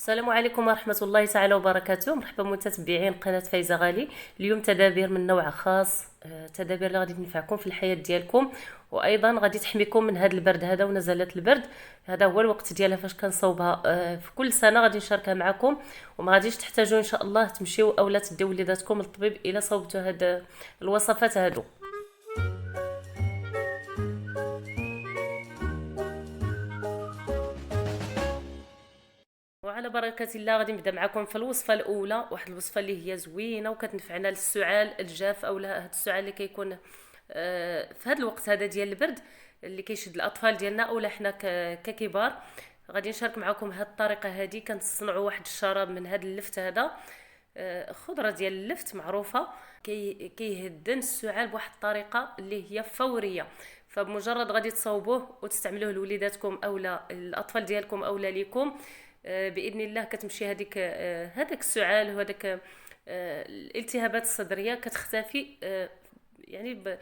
السلام عليكم ورحمة الله تعالى وبركاته. مرحبا متتبعين قناة فايزة غالي. اليوم تدابير من نوع خاص، تدابير اللي غادي تنفعكم في الحياة ديالكم، وايضا غادي تحميكم من هذا البرد هذا ونزلات البرد. هذا هو الوقت ديالها فاش كنصاوبها في كل سنة غادي نشاركها معكم، وما غاديش تحتاجوا ان شاء الله تمشيو اولا تديو وليداتكم للطبيب الا صوبتوا هاد الوصفات هادو. وعلى بركة الله غادي نبدا معكم في الوصفة الأولى، واحد الوصفة اللي هي زوينة وكتنفعنا للسعال الجاف أولا هاد السعال اللي كيكون في هاد الوقت هذا ديال البرد اللي كيشد الأطفال ديالنا أولا حنا ككبار. غادي نشارك معكم هاد الطريقة هادي. كنصنعوا واحد الشراب من هاد اللفت هذا، خضرة ديال اللفت معروفة، كيهدن السعال بواحد الطريقة اللي هي فورية. فبمجرد غادي تصاوبوه وتستعملوه لوليداتكم اولا الاطفال ديالكم اولا ليكم، باذن الله كتمشي هذاك السعال وهذاك الالتهابات الصدريه كتختفي، يعني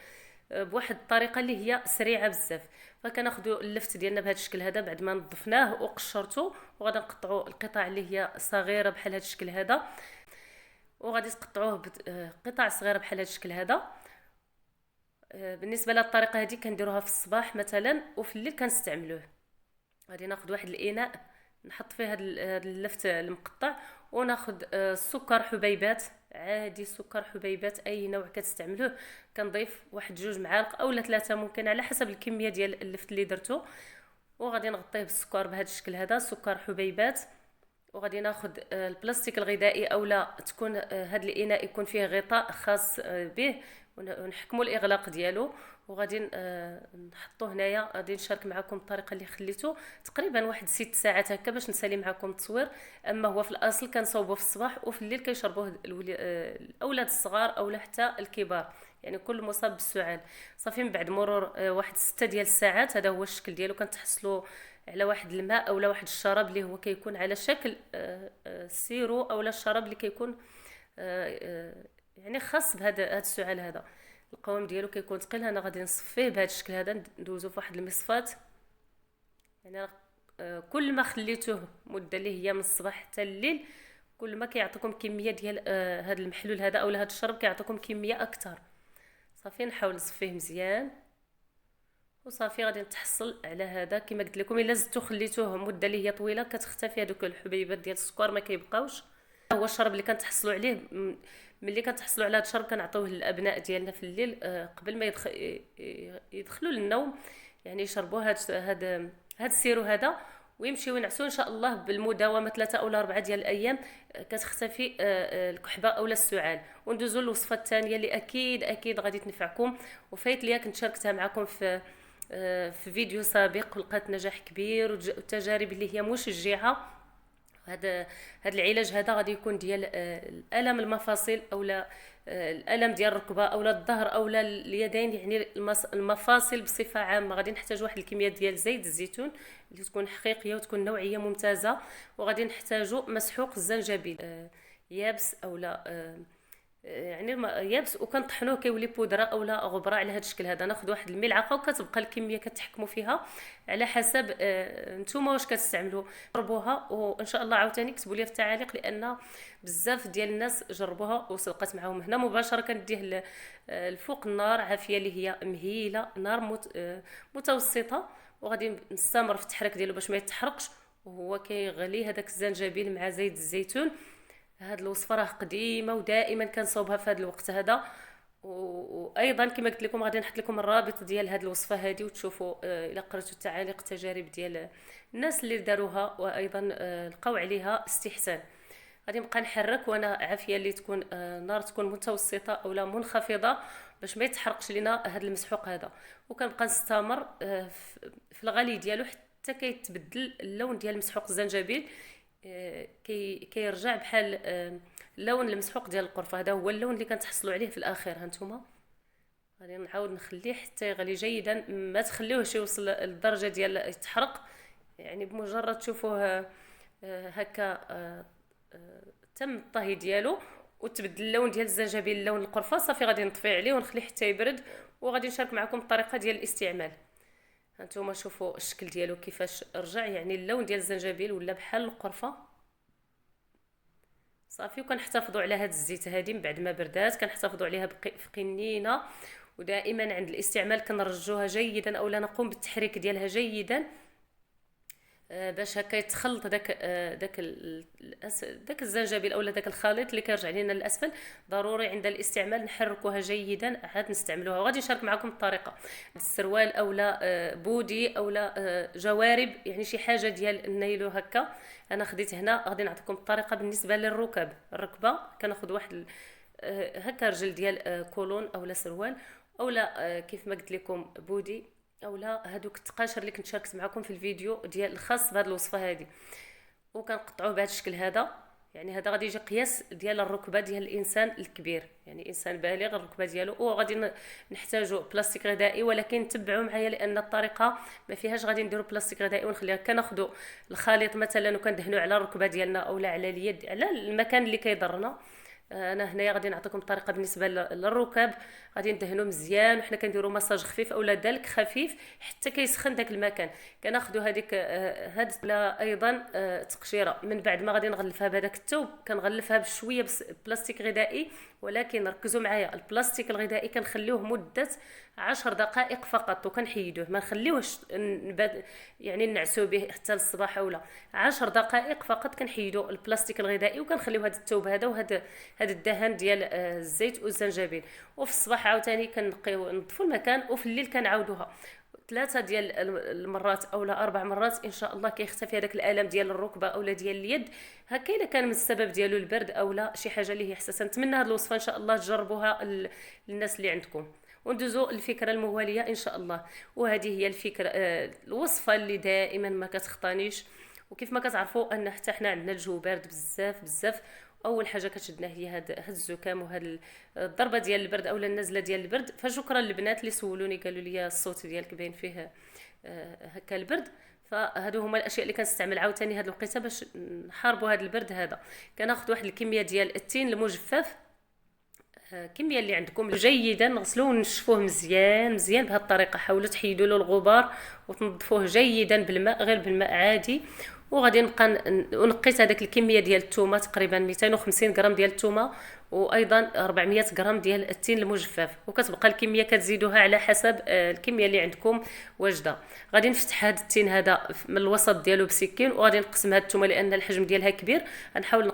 بواحد الطريقه اللي هي سريعه بزاف. فكناخذوا اللفت ديالنا بهذا الشكل هذا بعد ما نظفناه وقشرته، وغادي نقطعوا القطع اللي هي صغيره بحال هذا الشكل هذا، وغادي تقطعوه قطع صغيره بحال هذا الشكل هذا. بالنسبه للطريقه هذه كنديروها في الصباح مثلا، وفي الليل كنستعملوه. غادي ناخذ واحد الاناء نحط فيه هاد اللفت المقطع، وناخذ السكر حبيبات عادي، سكر حبيبات اي نوع كتستعملوه. كنضيف واحد 2 معالق اولا 3 ممكن على حسب الكميه ديال اللفت اللي درتو، وغادي نغطيه بالسكر بهذا الشكل هذا، سكر حبيبات. وغادي ناخذ البلاستيك الغذائي اولا تكون هذا الاناء يكون فيه غطاء خاص به، ونحكموا الاغلاق ديالو، وغادي نحطوه هنايا. غادي نشارك معكم الطريقه اللي خليته تقريبا واحد 6 ساعات هكا باش نسالي معكم التصوير. اما هو في الاصل كنصاوبوه في الصباح، وفي الليل كيشربوه الاولاد الصغار اولا حتى الكبار، يعني كل مصاب بالسعال. صافي من بعد مرور واحد 6 ديال الساعات، هذا هو الشكل ديالو. كنتحصلوا على واحد الماء اولا واحد الشراب اللي هو كيكون على شكل السيرو اولا الشراب اللي كيكون يعني خاص بهذا السعال هذا. القوام ديالو كيكون ثقيل. انا غادي نصفيه بهذا الشكل هذا، ندوزو في واحد المصفات. يعني كل ما خليتوه مده اللي هي من الصباح حتى الليل، كل ما كيعطيكم كميه ديال هذا المحلول هذا اولا هذا الشرب كيعطيكم كميه اكثر. صافي نحاول نصفيه مزيان، وصافي غادي نتحصل على هذا. كما قلت لكم الا زدتو خليتوه مده اللي هي طويله كتختفي هذوك الحبيبات ديال السكر، ما كيبقاوش. هو الشرب اللي كنتحصلوا عليه ملي كنتحصلوا على هذا الشرب كنعطيوه للابناء ديالنا في الليل قبل ما يدخلوا للنوم، يعني يشربوا هذا السيرو هذا ويمشيو ينعسوا ان شاء الله. بالمداومه 3 او 4 ديال الايام كتختفي الكحبه اولا السعال. وندوزو للوصفه الثانيه اللي اكيد غادي تنفعكم، وفايت ليا كنت شاركتها معكم في فيديو سابق ولقات نجاح كبير والتجارب اللي هي مشجعه. هذا العلاج هذا غادي يكون ديال الالم المفاصل اولا الالم ديال الركبه اولا الظهر اولا اليدين، يعني المفاصل بصفه عامه. غادي نحتاج واحد الكميه ديال زيت الزيتون اللي تكون حقيقيه وتكون نوعيه ممتازه، وغادي نحتاجوا مسحوق الزنجبيل يابس اولا يعني يابس، وكنطحنوه كيولي بودره اولا غبره على هذا الشكل هذا. ناخذ واحد الملعقه وكتبقى الكميه كتحكموا فيها على حسب نتوما واش كتستعملوا. جربوها وان شاء الله عاوتاني كتبوا لي في التعاليق، لان بزاف ديال الناس جربوها وسلقت معاهم. هنا مباشره كنديه الفوق النار عافيه اللي هي مهيله، نار متوسطه، وغادي نستمر في التحريك ديالو باش ما يتحرقش وهو كيغلي هذاك الزنجبيل مع زيت الزيتون. هاد الوصفه راه قديمه ودائما كنصاوبها في هذا الوقت هذا. وايضا كما قلت لكم غادي نحط لكم الرابط ديال هذه الوصفه هذه وتشوفوا الى قريتوا التعاليق التجارب ديال الناس اللي داروها، وايضا لقاو عليها استحسان. غادي نبقى نحرك وانا عافيه اللي تكون نار تكون متوسطه اولا منخفضه باش ما يتحرقش لينا هذا المسحوق هذا. وكنبقى نستمر في الغلي ديالو حتى كيتبدل اللون ديال مسحوق الزنجبيل، كيرجع بحال اللون المسحوق ديال القرفه. هذا هو اللون اللي كنتحصلوا عليه في الاخير. هانتوما غادي نعاود نخليه حتى يغلي جيدا، ما تخليوهش يوصل للدرجه ديال يتحرق. يعني بمجرد تشوفوه هكا تم الطهي ديالو وتبدل اللون ديال الزنجبيل لون القرفه، صافي غادي نطفي عليه ونخليه حتى يبرد. وغادي نشارك معكم الطريقه ديال الاستعمال. هانتوما شوفوا الشكل ديالو كيفاش رجع، يعني اللون ديال الزنجبيل ولا بحال القرفه. صافي. وكنحتفظوا على هاد الزيت هادي من بعد ما بردات، كنحتفظوا عليها في قنينه، ودائما عند الاستعمال كنرجوها جيدا اولا نقوم بالتحريك ديالها جيدا باش هكا يتخلط داك الزنجبيل اولا داك الخليط اللي كيرجع لينا للاسفل. ضروري عند الاستعمال نحركوها جيدا عاد نستعملوها. وغادي نشارك معكم الطريقه. السروال اولا بودي اولا جوارب، يعني شي حاجه ديال النيلو هكا. انا خديت هنا، غادي نعطيكم الطريقه بالنسبه للركب. الركبه كناخذ واحد هكا رجل ديال كولون اولا سروال اولا كيف ما قلت لكم بودي اولا هادوك التقاشر اللي كنت شاركت معكم في الفيديو ديال الخاص بهذه الوصفه هذه. وكنقطعوه بهذا الشكل هذا. يعني هذا غادي يجي قياس ديال الركبه ديال الانسان الكبير، يعني انسان بالغ الركبه ديالو. وغادي نحتاجوا بلاستيك غذائي، ولكن تبعوا معايا لان الطريقه ما فيهاش غادي نديروا بلاستيك غذائي ونخليها. كناخذوا الخليط مثلا وكندهنوا على الركبه ديالنا اولا على اليد، على المكان اللي كيضرنا. انا هنايا غادي نعطيكم الطريقه بالنسبه للركب. غادي ندهنوا مزيان، وحنا كنديروا مساج خفيف اولا دلك خفيف حتى كيسخن داك المكان. كناخذوا هذيك هاد لا ايضا تقشيره. من بعد ما غادي نغلفها بهذاك الثوب، كنغلفها بشويه بلاستيك غذائي، ولكن ركزوا معايا البلاستيك الغذائي كنخليوه مده 10 دقائق فقط وكنحيدوه. ما نخليوهش يعني نعسو به حتى للصباح اولا 10 دقائق فقط. كنحيدوا البلاستيك الغذائي وكنخليو هذا الثوب هذا وهذا الدهن ديال الزيت والزنجبيل. وفي الصباح عاوتاني كنقيو نظفوا المكان، وفي الليل كنعاودوها 3 ديال المرات اولا 4 مرات ان شاء الله كيختفي هذاك الالم ديال الركبه اولا ديال اليد. هكا الا كان من السبب ديالو البرد اولا شي حاجه اللي هي حساسه. نتمنى هذه الوصفه ان شاء الله تجربوها للناس اللي عندكم. وندوزو الفكره المواليه ان شاء الله. وهذه هي الفكره الوصفه اللي دائما ما كتخطانيش. وكيف ما كتعرفوا ان حتى حنا عندنا الجو بارد بزاف بزاف. اول حاجه كتشدنا هي هاد الزكام وهاد الضربه ديال البرد اولا النزله ديال البرد. فشكرا للبنات اللي سولوني قالوا لي الصوت ديالك باين فيه هكا البرد. فهادو هما الاشياء اللي كنستعمل عاوتاني هاد الوقيته باش نحاربوا هاد البرد هذا. كناخذ واحد الكميه ديال التين المجفف، كميه اللي عندكم جيدا. نغسلوه ونشفوه مزيان مزيان بهذه الطريقه. حاولوا تحيدوا له الغبار وتنظفوه جيدا بالماء، غير بالماء عادي. وغادي نبقى نقيت هذاك الكميه ديال الثومه تقريبا 250 غرام ديال الثومه، وايضا 400 غرام ديال التين المجفف. وكتبقى الكميه كتزيدوها على حسب الكميه اللي عندكم واجده. غادي نفتح هذا التين هذا من الوسط ديالو بسكين، وغادي نقسم هذه الثومه لان الحجم ديالها كبير. غنحاول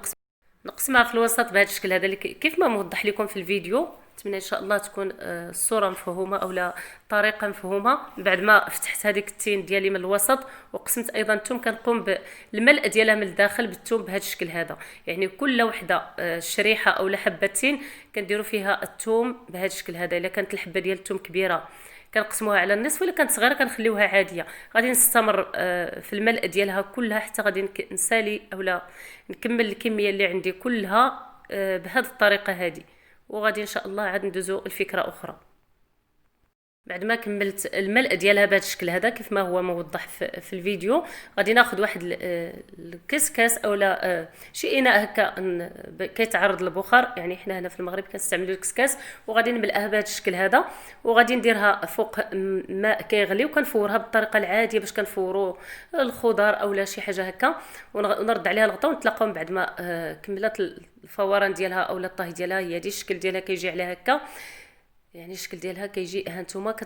نقسمها في الوسط بهذا الشكل هذا كيف ما موضح لكم في الفيديو. نتمنى ان شاء الله تكون الصوره مفهومه اولا الطريقه مفهومه. بعد ما فتحت هذيك التين ديالي من الوسط وقسمت ايضا الثوم، كنقوم بالملء ديالها من الداخل بالثوم بهذا الشكل هذا. يعني كل وحده شريحه اولا حبه تين كنديروا فيها الثوم بهذا الشكل هذا. الا كانت الحبه ديال الثوم كبيره كنقسموها على النصف، ولا كانت صغيره كنخليوها عاديه. غادي نستمر في الملء ديالها كلها حتى غادي نسالي اولا نكمل الكميه اللي عندي كلها بهذه الطريقه هذه. وغادي ان شاء الله عاد ندوزو الفكره اخرى. بعد ما كملت الملء ديالها بهذا الشكل هذا كيف ما هو موضح في الفيديو، غادي ناخذ واحد الكسكاس اولا شي اناء هكا كيتعرض للبخار. يعني حنا هنا في المغرب كنستعملوا الكسكاس. وغادي نملأها بهذا الشكل هذا، وغادي نديرها فوق ماء كيغلي، وكنفورها بالطريقه العاديه باش كنفوروا الخضر اولا شي حاجه هكا. ونرد عليها الغطاء ونتلاقاو من بعد ما كملت الفوران ديالها اولا الطهي ديالها. هي هذه الشكل ديالها كيجي عليها هكا. يعني الشكل ديالها كيجي هانتوما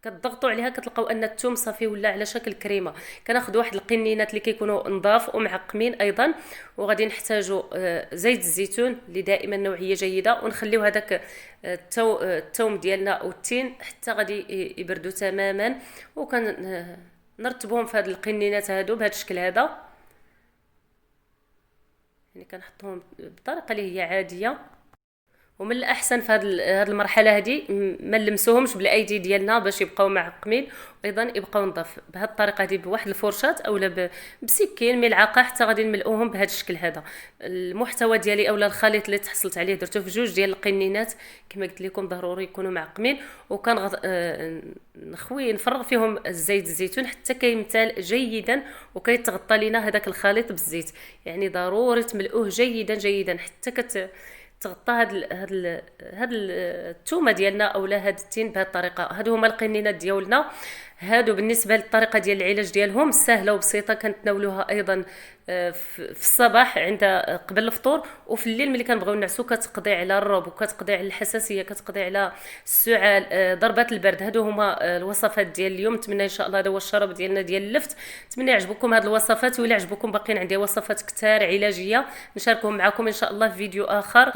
كتضغطوا عليها كتلقاو ان الثوم صافي ولا على شكل كريمه. كناخذ واحد القنينات اللي كيكونوا نظاف ومعقمين ايضا. وغادي نحتاجوا زيت الزيتون اللي دائما نوعيه جيده. ونخليو هذاك الثوم ديالنا والتين حتى غادي يبردوا تماما. نرتبهم في هذه القنينات هادو بهذا الشكل هذا. يعني كنحطهم بطريقه اللي هي عاديه. ومن الاحسن في هذه المرحله هذه ما نلمسوهمش بالايدي ديالنا باش يبقاو معقمين، وايضا يبقاو نظاف. بهذه الطريقه هذه بواحد الفرشات اولا بسكين ملعقه حتى غادي نملؤوهم بهذا الشكل هذا. المحتوى ديالي اولا الخليط اللي تحصلت عليه درته في 2 ديال القنينات كما قلت لكم ضروري يكونوا معقمين. وكان نفرغ فيهم الزيت الزيتون حتى كيمتال جيدا وكيتغطى لنا هذاك الخليط بالزيت. يعني ضروري تملؤوه جيدا جيدا حتى تغطى هاد الثومه ديالنا اولا هاد التين بهذه الطريقه. هادو هما القنينات ديالنا. هادو بالنسبه للطريقه ديال العلاج ديالهم سهله وبسيطه، كنتناولوها ايضا في الصباح عند قبل الفطور، وفي الليل ملي كنبغيو نعسو كتقضي على الرب وكتقضي على الحساسيه، كتقضي على السعال، ضربات البرد. هادو هما الوصفات ديال اليوم. نتمنى ان شاء الله هذا هو الشراب ديالنا ديال اللفت. نتمنى يعجبكم هاد الوصفات، وإلا عجبكم باقيين عندي وصفات كتار علاجيه نشاركهم معكم ان شاء الله في فيديو اخر.